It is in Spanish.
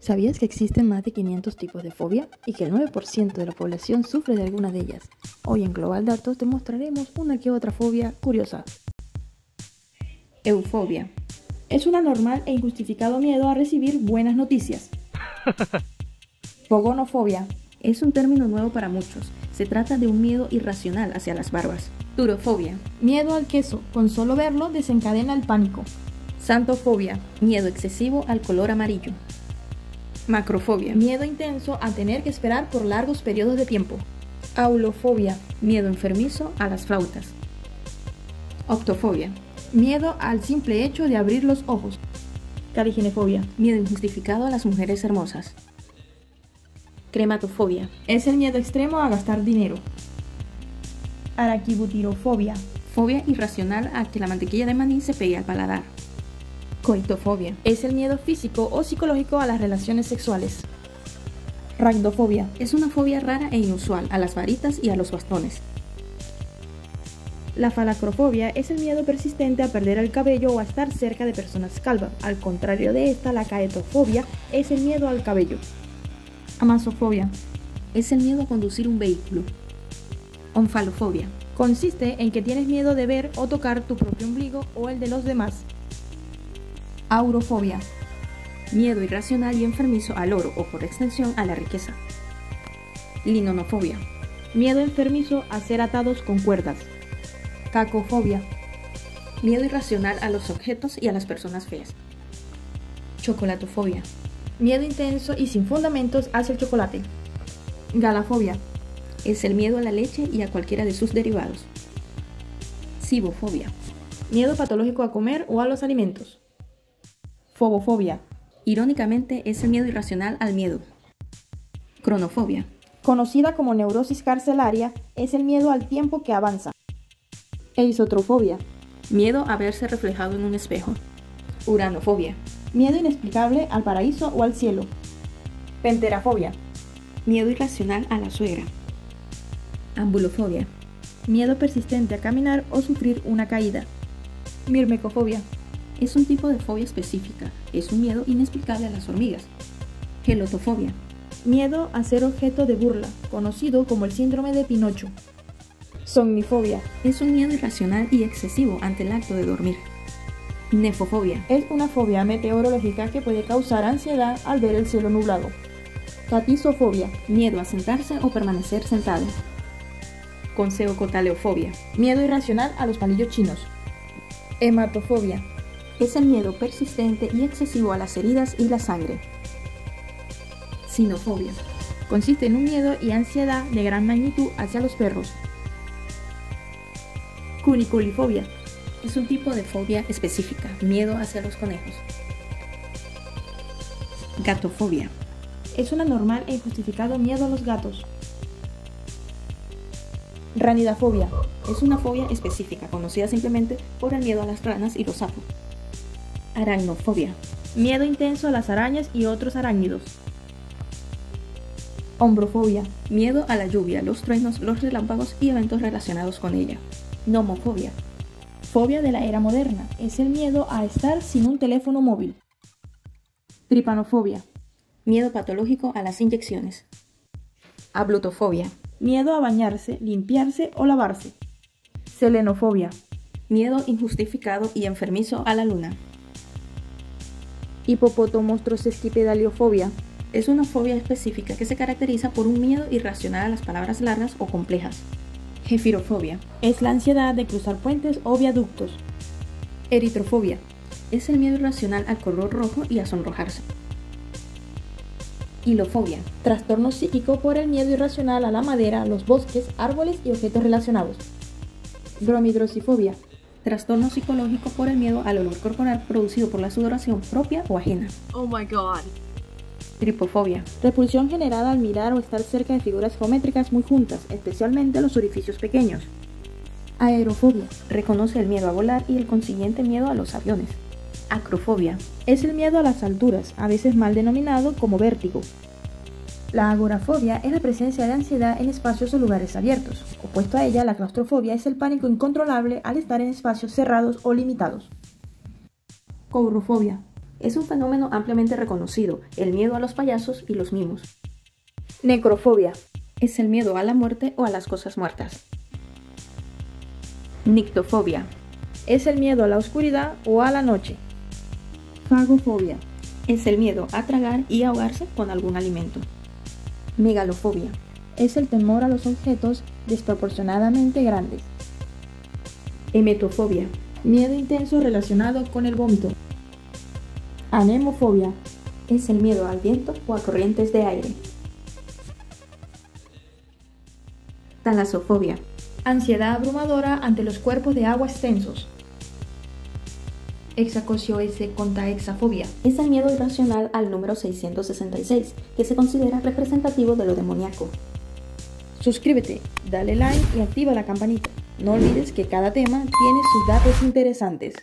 ¿Sabías que existen más de 500 tipos de fobia y que el 9% de la población sufre de alguna de ellas? Hoy en Global Datos te mostraremos una que otra fobia curiosa. Eufobia. Es un anormal e injustificado miedo a recibir buenas noticias. Fogonofobia. Es un término nuevo para muchos. Se trata de un miedo irracional hacia las barbas. Turofobia. Miedo al queso. Con solo verlo desencadena el pánico. Xantofobia. Miedo excesivo al color amarillo. Macrofobia. Miedo intenso a tener que esperar por largos periodos de tiempo. Aulofobia. Miedo enfermizo a las flautas. Octofobia. Miedo al simple hecho de abrir los ojos. Cariginefobia. Miedo injustificado a las mujeres hermosas. Crematofobia. Es el miedo extremo a gastar dinero. Araquibutirofobia. Fobia irracional a que la mantequilla de maní se pegue al paladar. Coitofobia. Es el miedo físico o psicológico a las relaciones sexuales. Ragdofobia. Es una fobia rara e inusual a las varitas y a los bastones. La falacrofobia es el miedo persistente a perder el cabello o a estar cerca de personas calvas. Al contrario de esta, la caetofobia es el miedo al cabello. Amasofobia. Es el miedo a conducir un vehículo. Onfalofobia. Consiste en que tienes miedo de ver o tocar tu propio ombligo o el de los demás. Aurofobia. Miedo irracional y enfermizo al oro o por extensión a la riqueza. Linonofobia. Miedo enfermizo a ser atados con cuerdas. Cacofobia. Miedo irracional a los objetos y a las personas feas. Chocolatofobia. Miedo intenso y sin fundamentos hacia el chocolate. Galafobia. Es el miedo a la leche y a cualquiera de sus derivados. Cibofobia. Miedo patológico a comer o a los alimentos. Fobofobia. Irónicamente, es el miedo irracional al miedo. Cronofobia. Conocida como neurosis carcelaria, es el miedo al tiempo que avanza. Eisotrofobia. Miedo a verse reflejado en un espejo. Uranofobia. Miedo inexplicable al paraíso o al cielo. Penterafobia. Miedo irracional a la suegra. Ambulofobia. Miedo persistente a caminar o sufrir una caída. Mirmecofobia. Es un tipo de fobia específica. Es un miedo inexplicable a las hormigas. Gelotofobia. Miedo a ser objeto de burla, conocido como el síndrome de Pinocho. Somnifobia. Es un miedo irracional y excesivo ante el acto de dormir. Nefofobia. Es una fobia meteorológica que puede causar ansiedad al ver el cielo nublado. Catisofobia. Miedo a sentarse o permanecer sentado. Conseocotaleofobia. Miedo irracional a los palillos chinos. Hematofobia. Es el miedo persistente y excesivo a las heridas y la sangre. Sinofobia. Consiste en un miedo y ansiedad de gran magnitud hacia los perros. Cuniculifobia. Es un tipo de fobia específica, miedo hacia los conejos. Gatofobia. Es un anormal e injustificado miedo a los gatos. Ranidafobia. Es una fobia específica, conocida simplemente por el miedo a las ranas y los sapos. Aracnofobia. Miedo intenso a las arañas y otros arácnidos. Ombrofobia. Miedo a la lluvia, los truenos, los relámpagos y eventos relacionados con ella. Nomofobia. Fobia de la era moderna. Es el miedo a estar sin un teléfono móvil. Tripanofobia. Miedo patológico a las inyecciones. Ablutofobia. Miedo a bañarse, limpiarse o lavarse. Selenofobia. Miedo injustificado y enfermizo a la luna. Hipopotomonstrosesquipedaliofobia. Es una fobia específica que se caracteriza por un miedo irracional a las palabras largas o complejas. Gefirofobia. Es la ansiedad de cruzar puentes o viaductos. Eritrofobia. Es el miedo irracional al color rojo y a sonrojarse. Hilofobia. Trastorno psíquico por el miedo irracional a la madera, los bosques, árboles y objetos relacionados. Bromidrosifobia. Trastorno psicológico por el miedo al olor corporal producido por la sudoración propia o ajena. Oh my god. Tripofobia. Repulsión generada al mirar o estar cerca de figuras geométricas muy juntas, especialmente los orificios pequeños. Aerofobia. Reconoce el miedo a volar y el consiguiente miedo a los aviones. Acrofobia. Es el miedo a las alturas, a veces mal denominado como vértigo. La agorafobia es la presencia de ansiedad en espacios o lugares abiertos. Opuesto a ella, la claustrofobia es el pánico incontrolable al estar en espacios cerrados o limitados. Courofobia. Es un fenómeno ampliamente reconocido, el miedo a los payasos y los mimos. Necrofobia. Es el miedo a la muerte o a las cosas muertas. Nictofobia. Es el miedo a la oscuridad o a la noche. Fagofobia. Es el miedo a tragar y ahogarse con algún alimento. Megalofobia. Es el temor a los objetos desproporcionadamente grandes. Emetofobia. Miedo intenso relacionado con el vómito. Anemofobia. Es el miedo al viento o a corrientes de aire. Talasofobia. Ansiedad abrumadora ante los cuerpos de agua extensos. Hexacocioesecontaexafobia. Es el miedo irracional al número 666, que se considera representativo de lo demoníaco. Suscríbete, dale like y activa la campanita. No olvides que cada tema tiene sus datos interesantes.